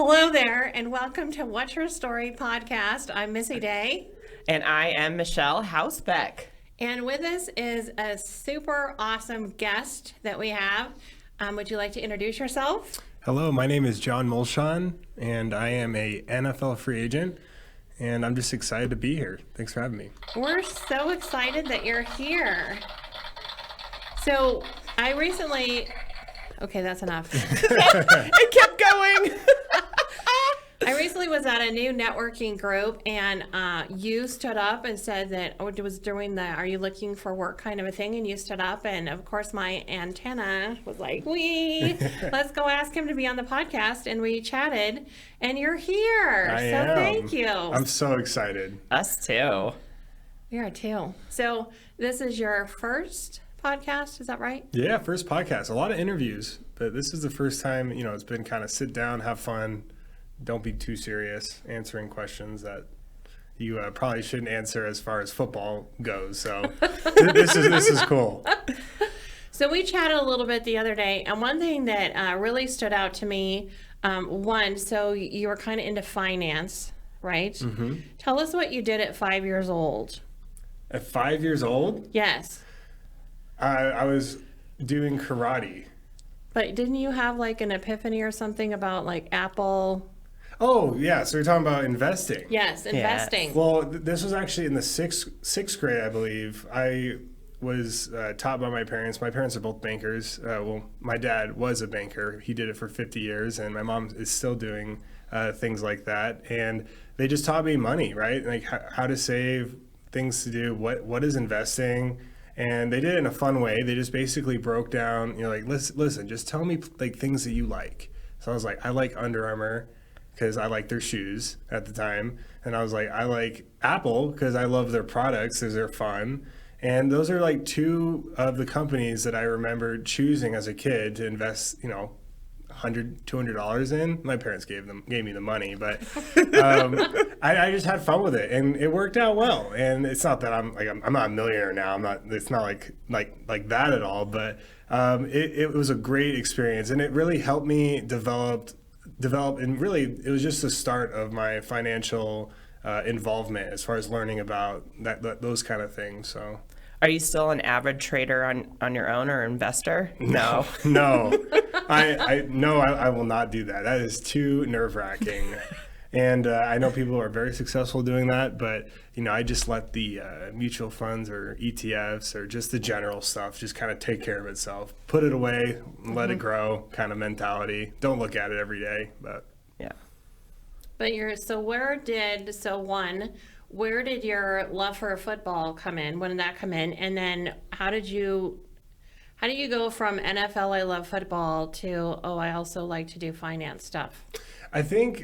Hello there, and welcome to What's Your Story podcast. I'm Missy Day. And I am Michelle Housebeck. And with us is a super awesome guest that we have. Would you like to introduce yourself? Hello, my name is John Molchon, and I am a NFL free agent, and I'm just excited to be here. Thanks for having me. We're so excited that you're here. So I recently... Okay, that's enough. It kept going. I recently was at a new networking group, and you stood up and said that it was doing the "Are you looking for work" kind of a thing, and you stood up, and of course my antenna was like, let's go ask him to be on the podcast, and we chatted, and you're here. I am. Thank you. I'm so excited. Us too. We are too. So this is your first podcast, is that right? Yeah, first podcast. A lot of interviews, but this is the first time, it's been kind of sit down, have fun, don't be too serious, answering questions that you probably shouldn't answer as far as football goes. So this is cool. So we chatted a little bit the other day, and one thing that really stood out to me, so you were kind of into finance, right? Mm-hmm. Tell us what you did at 5 years old. At 5 years old? Yes. I was doing karate. But didn't you have like an epiphany or something about like Apple? Oh, yeah. So you're talking about investing. Yes, investing. Yes. Well, this was actually in the sixth grade, I believe. I was taught by my parents. My parents are both bankers. My dad was a banker. He did it for 50 years, and my mom is still doing things like that. And they just taught me money, right? Like how to save, things to do, what is investing. And they did it in a fun way. They just basically broke down, listen, just tell me like things that you like. So I was like, I like Under Armour because I like their shoes at the time. And I was like, I like Apple because I love their products because they're fun. And those are like two of the companies that I remember choosing as a kid to invest, $100, $200 in. My parents gave me the money, but I just had fun with it, and it worked out well. And it's not that I'm not a millionaire now. It's not like that at all. But it was a great experience, and it really helped me develop, and really it was just the start of my financial involvement as far as learning about those kind of things. So. Are you still an avid trader on your own or investor? No. No. I will not do that. That is too nerve-wracking. And I know people are very successful doing that, but I just let the mutual funds or ETFs or just the general stuff just kind of take care of itself. Put it away, let it grow kind of mentality. Don't look at it every day, but Yeah. But where did your love for football come in? When did that come in? And then how do you go from NFL, I love football, to, I also like to do finance stuff? I think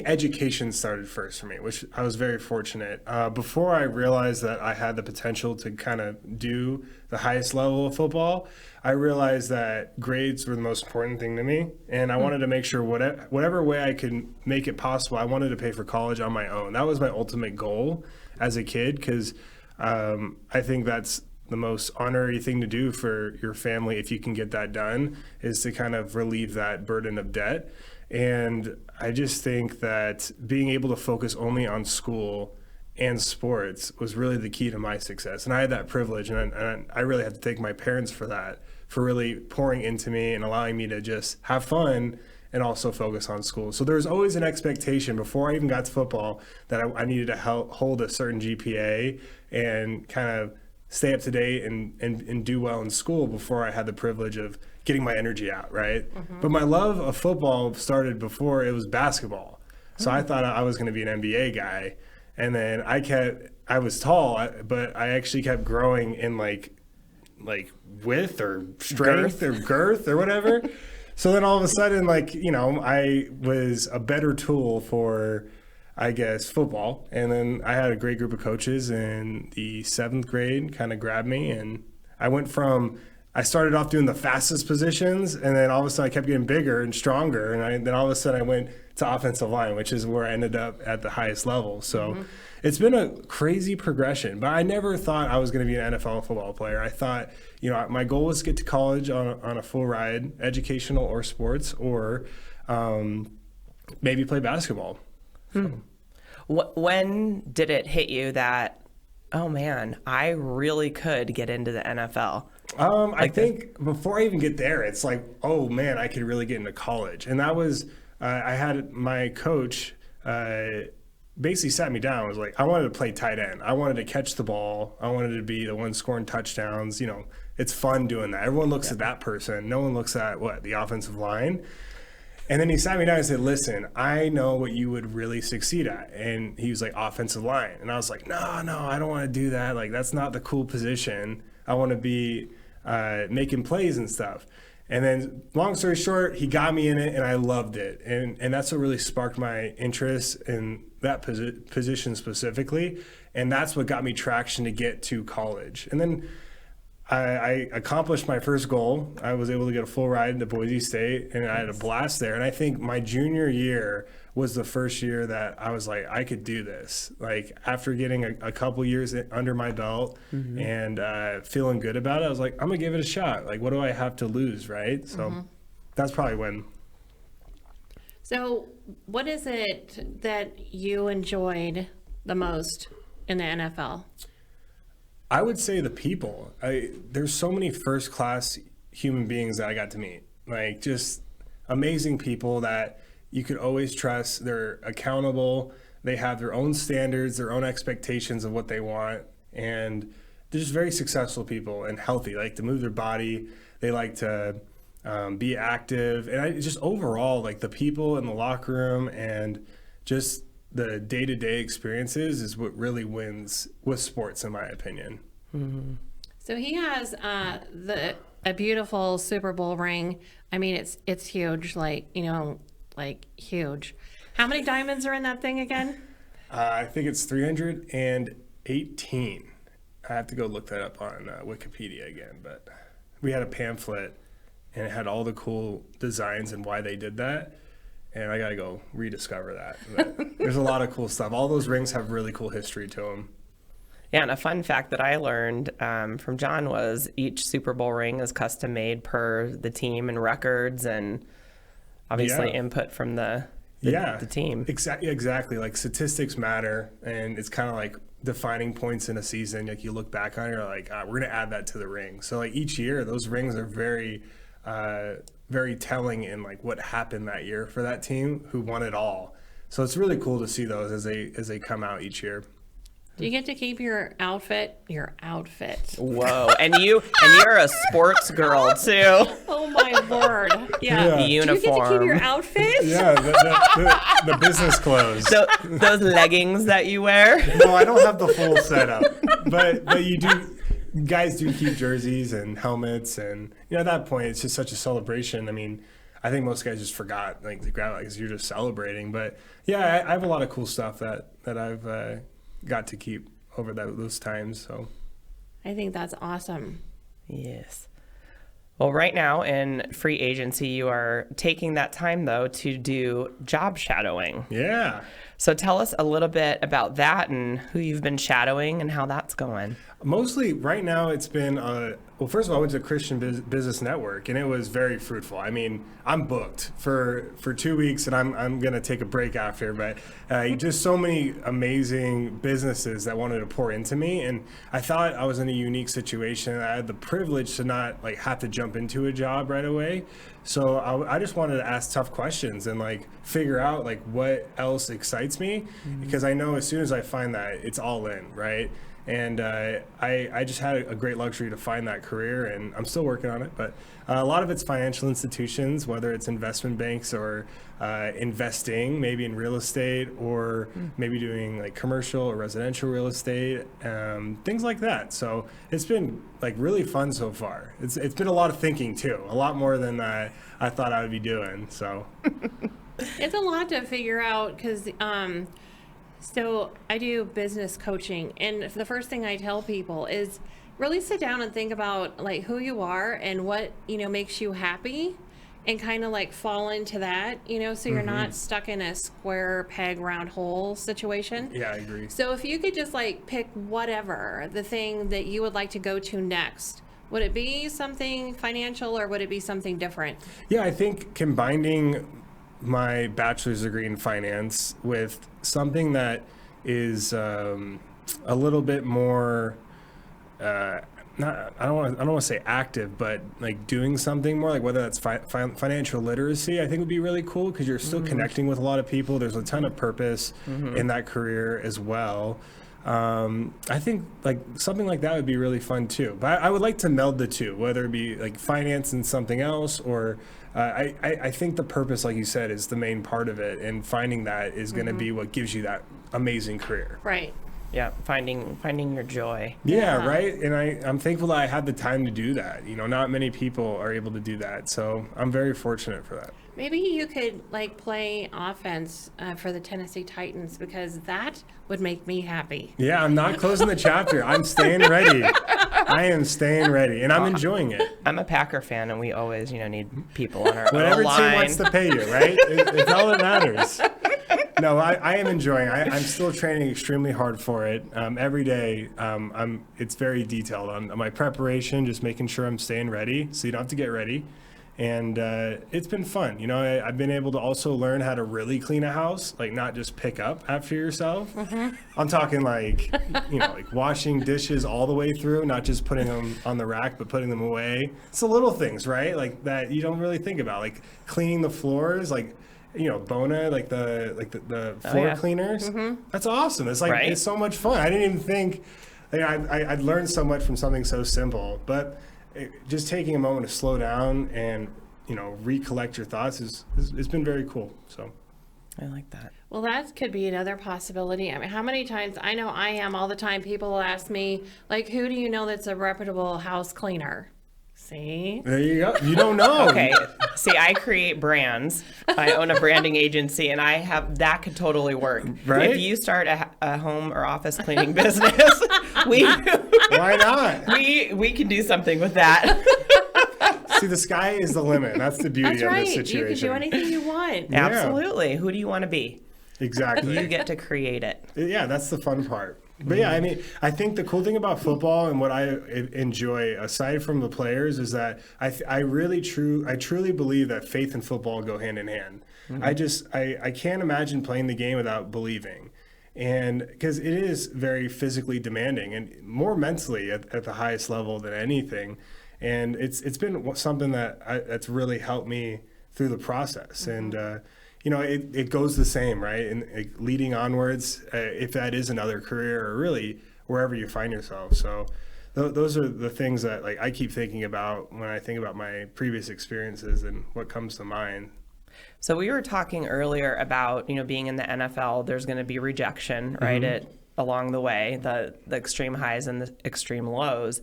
education started first for me, which I was very fortunate. Before I realized that I had the potential to kind of do the highest level of football, I realized that grades were the most important thing to me. And I wanted to make sure whatever way I could make it possible, I wanted to pay for college on my own. That was my ultimate goal as a kid, because I think that's the most honorary thing to do for your family, if you can get that done, is to kind of relieve that burden of debt. And I just think that being able to focus only on school and sports was really the key to my success. And I had that privilege, and I really have to thank my parents for that, for really pouring into me and allowing me to just have fun and also focus on school. So there was always an expectation before I even got to football that I needed to hold a certain GPA and kind of stay up to date and do well in school before I had the privilege of getting my energy out, right? Mm-hmm. But my love of football started before it was basketball. So I thought I was going to be an NBA guy. And then I was tall, but I actually kept growing in like width or strength or girth or whatever. So then all of a sudden, I was a better tool for, I guess, football. And then I had a great group of coaches in the 7th grade kind of grabbed me. And I started off doing the fastest positions, and then all of a sudden I kept getting bigger and stronger. And then all of a sudden I went to offensive line, which is where I ended up at the highest level. So it's been a crazy progression, but I never thought I was going to be an NFL football player. I thought, my goal was to get to college on a full ride, educational or sports, or maybe play basketball. When did it hit you that, oh man, I really could get into the NFL? I think before I even get there, it's like, oh man, I could really get into college. And that was, I had my coach basically sat me down and was like, I wanted to play tight end. I wanted to catch the ball. I wanted to be the one scoring touchdowns. It's fun doing that. Everyone looks at that person. No one looks at the offensive line. And then he sat me down and said, listen, I know what you would really succeed at. And he was like, offensive line. And I was like, no, I don't want to do that. Like, that's not the cool position. I want to be making plays and stuff. And then long story short, he got me in it and I loved it. And that's what really sparked my interest in that position specifically. And that's what got me traction to get to college. And then I accomplished my first goal. I was able to get a full ride into Boise State and I had a blast there. And I think my junior year was the first year that I was like, I could do this. Like after getting a couple years under my belt and feeling good about it, I was like, I'm gonna give it a shot. Like, what do I have to lose, right? So that's probably when. So what is it that you enjoyed the most in the NFL? I would say the people. There's so many first-class human beings that I got to meet. Like, just amazing people that you could always trust. They're accountable. They have their own standards, their own expectations of what they want. And they're just very successful people and healthy. They like to move their body. They like to be active. And just overall, like the people in the locker room and just the day-to-day experiences is what really wins with sports, in my opinion. So he has a beautiful Super Bowl ring. I mean, it's huge, like huge. How many diamonds are in that thing again? I think it's 318. I have to go look that up on Wikipedia again, but we had a pamphlet and it had all the cool designs and why they did that. And I got to go rediscover that. But there's a lot of cool stuff. All those rings have really cool history to them. Yeah, and a fun fact that I learned from John was each Super Bowl ring is custom made per the team and records and obviously input from the team. Exactly. Like statistics matter, and it's kind of like defining points in a season. Like you look back on it, you're like, we're going to add that to the ring. So like each year, those rings are very very telling in like what happened that year for that team who won it all. So it's really cool to see those as they come out each year. Do you get to keep your outfit? Whoa! And you're a sports girl too. Oh my word! Yeah. The uniform. Do you get to keep your outfit? Yeah, the business clothes. So, those leggings that you wear. No, I don't have the full setup, but you do. Guys do keep jerseys and helmets, and at that point it's just such a celebration. I mean, I think most guys just forgot like to grab it because you're just celebrating. But yeah, I have a lot of cool stuff that I've got to keep over those times. So I think that's awesome. Yes. Well, right now in free agency, you are taking that time though to do job shadowing. Yeah. So tell us a little bit about that and who you've been shadowing and how that's going. Mostly right now it's been, well, first of all, I went to Christian Business Network and it was very fruitful. I mean, I'm booked for 2 weeks and I'm going to take a break after, but just so many amazing businesses that wanted to pour into me. And I thought I was in a unique situation. I had the privilege to not like have to jump into a job right away. So I just wanted to ask tough questions and like figure out like what else excites me, because I know as soon as I find that, it's all in, right? And I just had a great luxury to find that career, and I'm still working on it. But a lot of it's financial institutions, whether it's investment banks or investing, maybe in real estate, or maybe doing like commercial or residential real estate, things like that. So it's been like really fun so far. It's been a lot of thinking too, a lot more than I thought I would be doing. So it's a lot to figure out because. So I do business coaching, and the first thing I tell people is really sit down and think about like who you are and what makes you happy, and kind of like fall into that, so you're not stuck in a square peg round hole situation. Yeah, I agree. So if you could just like pick whatever the thing that you would like to go to next, would it be something financial or would it be something different? Yeah, I think combining my bachelor's degree in finance with something that is a little bit more, I don't want to say active, but like doing something more, like whether that's financial literacy, I think would be really cool because you're still connecting with a lot of people. There's a ton of purpose in that career as well. I think like something like that would be really fun too. But I would like to meld the two, whether it be like finance and something else, or I think the purpose, like you said, is the main part of it, and finding that is going to be what gives you that amazing career. Right. Yeah, finding your joy. Yeah, right. And I'm thankful that I had the time to do that. Not many people are able to do that, so I'm very fortunate for that. Maybe you could like play offense for the Tennessee Titans, because that would make me happy. Yeah, I'm not closing the chapter. I'm staying ready. I am staying ready, and I'm enjoying it. I'm a Packer fan, and we always, need people on our Whatever line. team wants to pay you, right? It's all that matters. No, I am enjoying. I'm still training extremely hard for it. Every day, it's very detailed on my preparation, just making sure I'm staying ready, so you don't have to get ready. And it's been fun. I've been able to also learn how to really clean a house, like not just pick up after yourself. I'm talking like, like washing dishes all the way through, not just putting them on the rack, but putting them away. It's the little things, right? Like that you don't really think about, like cleaning the floors, like, Bona, like the floor cleaners. That's awesome. It's like, It's so much fun. I didn't even think, I'd learned so much from something so simple, but just taking a moment to slow down and recollect your thoughts it's been very cool. So I like that. Well, that could be another possibility. I mean, how many times, I know I am all the time, people will ask me, like, who do you know that's a reputable house cleaner? See? There you go. You don't know. Okay. See, I create brands. I own a branding agency, and that could totally work. Right? If you start a home or office cleaning business, why not? We can do something with that. See, the sky is the limit. That's the beauty That's of right. this situation. You can do anything you want. Yeah. Absolutely. Who do you want to be? Exactly. You get to create it. Yeah, that's the fun part. But yeah, I mean, I think the cool thing about football and what I enjoy, aside from the players, is that I truly believe that faith and football go hand in hand. I can't imagine playing the game without believing. And because it is very physically demanding and more mentally at the highest level than anything. And it's been something that's really helped me through the process. And, it goes the same, right? And leading onwards, if that is another career or really wherever you find yourself. So those are the things that like I keep thinking about when I think about my previous experiences and what comes to mind. So we were talking earlier about, being in the NFL, there's going to be rejection, right? Along the way, the extreme highs and the extreme lows.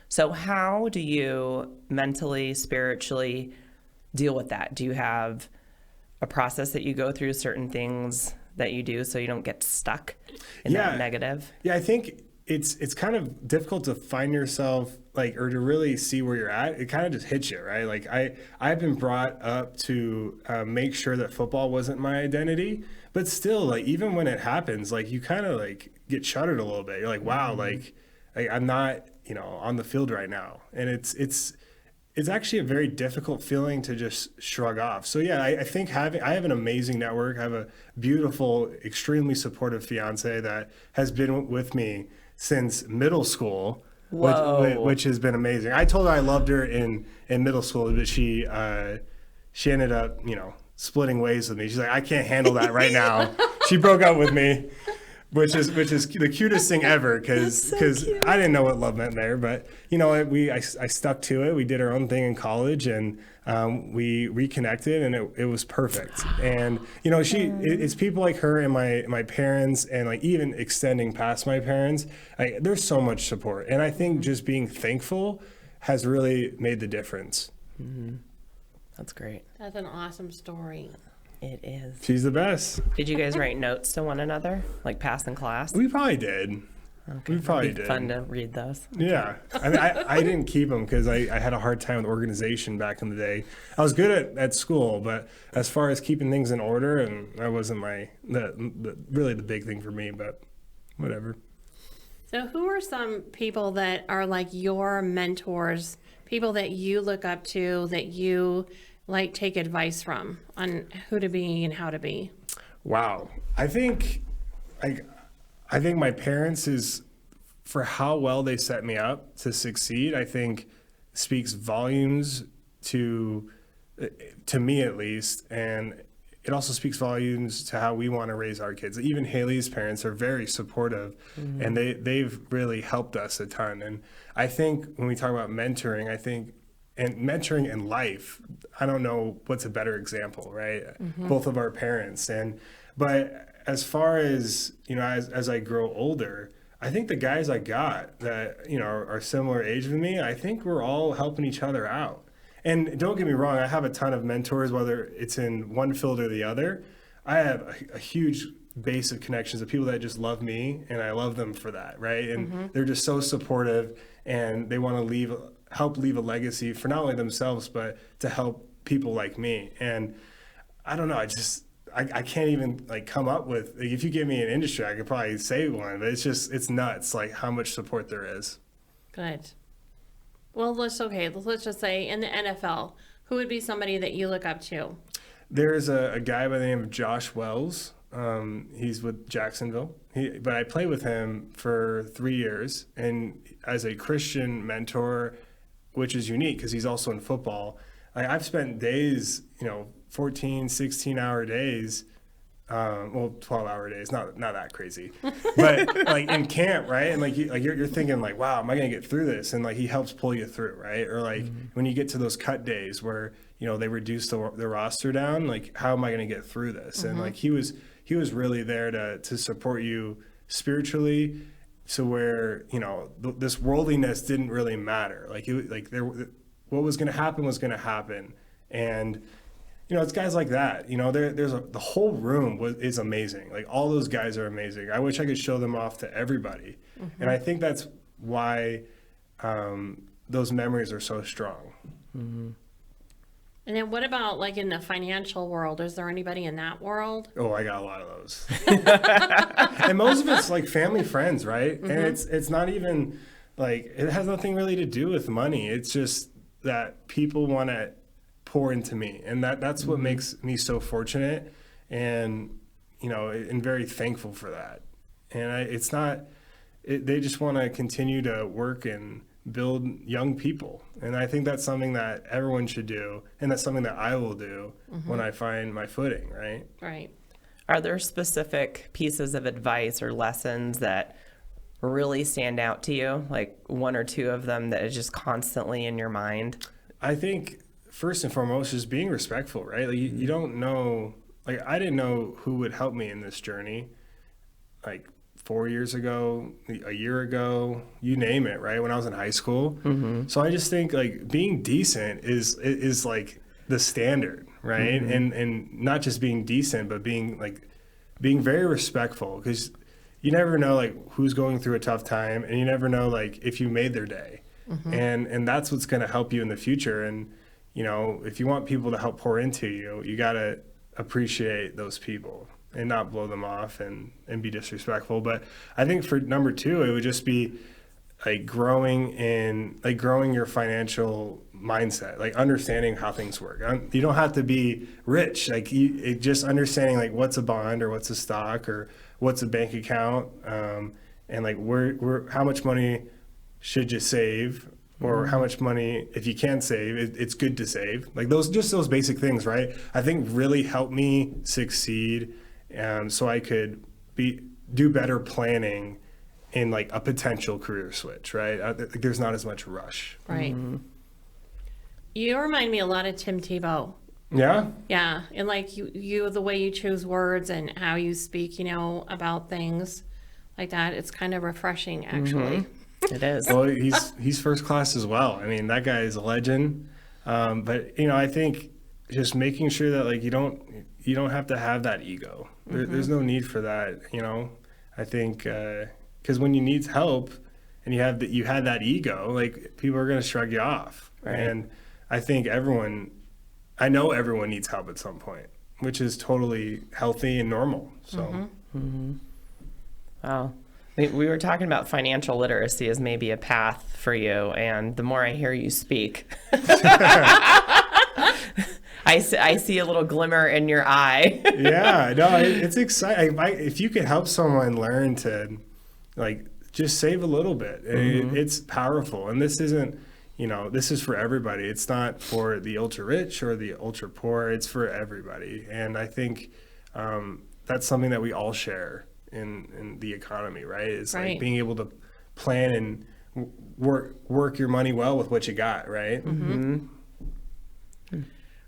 So how do you mentally, spiritually deal with that? Do you have a process that you go through, certain things that you do so you don't get stuck in that negative? Yeah, I think it's kind of difficult to find yourself or to really see where you're at. It kind of just hits you, right? Like I've been brought up to make sure that football wasn't my identity, but still, like even when it happens, like you kind of like get shuddered a little bit. You're like, wow, like I'm not, on the field right now, and it's actually a very difficult feeling to just shrug off. So yeah, I think I have an amazing network. I have a beautiful, extremely supportive fiance that has been with me since middle school, which has been amazing. I told her I loved her in middle school, but she ended up, splitting ways with me. She's like, I can't handle that right now. She broke up with me. Which is the cutest thing ever, because I didn't know what love meant there, but I stuck to it. We did our own thing in college, and we reconnected, and it was perfect. And it's people like her and my parents, and like even extending past my parents. There's so much support, and I think just being thankful has really made the difference. That's great. That's an awesome story. It is. She's the best. Did you guys write notes to one another, like pass in class? We probably did. Okay. We probably It'd be did. Fun to read those. Yeah. I mean, I didn't keep them because I had a hard time with organization back in the day. I was good at school, but as far as keeping things in order, and that wasn't really the big thing for me, but whatever. So who are some people that are like your mentors, people that you look up to, that you like take advice from on who to be and how to be? Wow. I think my parents is, for how well they set me up to succeed, I think speaks volumes to me at least, and it also speaks volumes to how we want to raise our kids. Even Haley's parents are very supportive, and they've really helped us a ton. And I think when we talk about mentoring, and mentoring in life, I don't know what's a better example, right? Both of our parents. But as far as, as I grow older, I think the guys I got that, are similar age with me, I think we're all helping each other out. And don't get me wrong, I have a ton of mentors, whether it's in one field or the other. I have a huge base of connections of people that just love me, and I love them for that, right? And they're just so supportive, and they want to help leave a legacy for not only themselves, but to help people like me. And I don't know, I can't even come up with, if you give me an industry, I could probably say one, but it's nuts, how much support there is. Good. Well, let's just say in the NFL, who would be somebody that you look up to? There's a guy by the name of Josh Wells. He's with Jacksonville, but I played with him for 3 years, and as a Christian mentor, which is unique because he's also in football. I've spent days, 14, 16-hour days, 12-hour days, not that crazy, but in camp, right? And you're thinking wow, am I gonna get through this? And he helps pull you through, right? Or when you get to those cut days where they reduce the roster down, how am I gonna get through this? And he was really there to support you spiritually, so where this worldliness didn't really matter. What was gonna happen, and it's guys like that. The whole room is amazing. All those guys are amazing. I wish I could show them off to everybody. And I think that's why those memories are so strong. And then what about in the financial world? Is there anybody in that world? Oh, I got a lot of those. And most of it's family, friends, right? And it's not even it has nothing really to do with money. It's just that people want to pour into me, and that's what makes me so fortunate, and and very thankful for that. And they just want to continue to work and build young people, and I think that's something that everyone should do, and that's something that I will do when I find my footing, right? Are there specific pieces of advice or lessons that really stand out to you, one or two of them that is just constantly in your mind? I think first and foremost, just being respectful, right? You don't know, I didn't know who would help me in this journey, 4 years ago, a year ago, you name it, right? When I was in high school. So I just think being decent is the standard, right? And not just being decent, but being very respectful, because you never know who's going through a tough time, and you never know if you made their day. And that's what's going to help you in the future. And if you want people to help pour into you, you got to appreciate those people and not blow them off and be disrespectful. But I think for number two, it would just be growing your financial mindset, understanding how things work. You don't have to be rich, just understanding what's a bond or what's a stock or what's a bank account, and where how much money should you save, or how much money, if you can save, it's good to save. Those basic things, right? I think really helped me succeed, so I could do better planning in a potential career switch, right? There's not as much rush. Right. You remind me a lot of Tim Tebow. Yeah? Yeah. And you the way you choose words and how you speak, about things like that, it's kind of refreshing, actually. It is. Well, he's first class as well. I mean, that guy is a legend. But I think just making sure that you don't have to have that ego. There's no need for that. I think because when you need help and you had that ego, like people are going to shrug you off. Right. And I think I know everyone needs help at some point, which is totally healthy and normal. So, Wow. We were talking about financial literacy as maybe a path for you, and the more I hear you speak, I see a little glimmer in your eye. Yeah, no, it's exciting. If you could help someone learn to, like, just save a little bit, it's powerful. And this isn't, this is for everybody. It's not for the ultra rich or the ultra poor. It's for everybody. And I think that's something that we all share in the economy, right? It's like being able to plan and work your money well with what you got, right?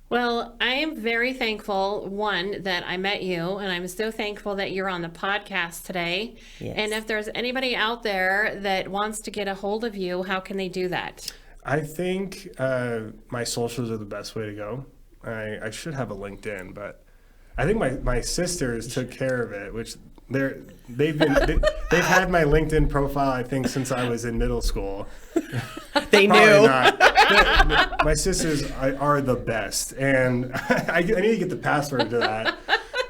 Well, I am very thankful, one, that I met you, and I'm so thankful that you're on the podcast today. Yes. And if there's anybody out there that wants to get a hold of you, how can they do that? I think my socials are the best way to go. I should have a LinkedIn, but I think my sisters took care of it, which they've had my LinkedIn profile, I think, since I was in middle school. They knew. My sisters are the best, and I need to get the password to that.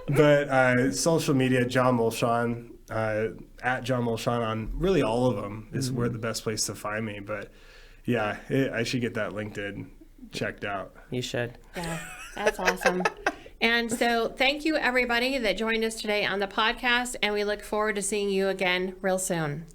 But social media, John Molchon, at John Molchon on really all of them is where the best place to find me. But yeah, I should get that LinkedIn checked out. You should. Yeah, that's awesome. And so thank you, everybody that joined us today on the podcast, and we look forward to seeing you again real soon.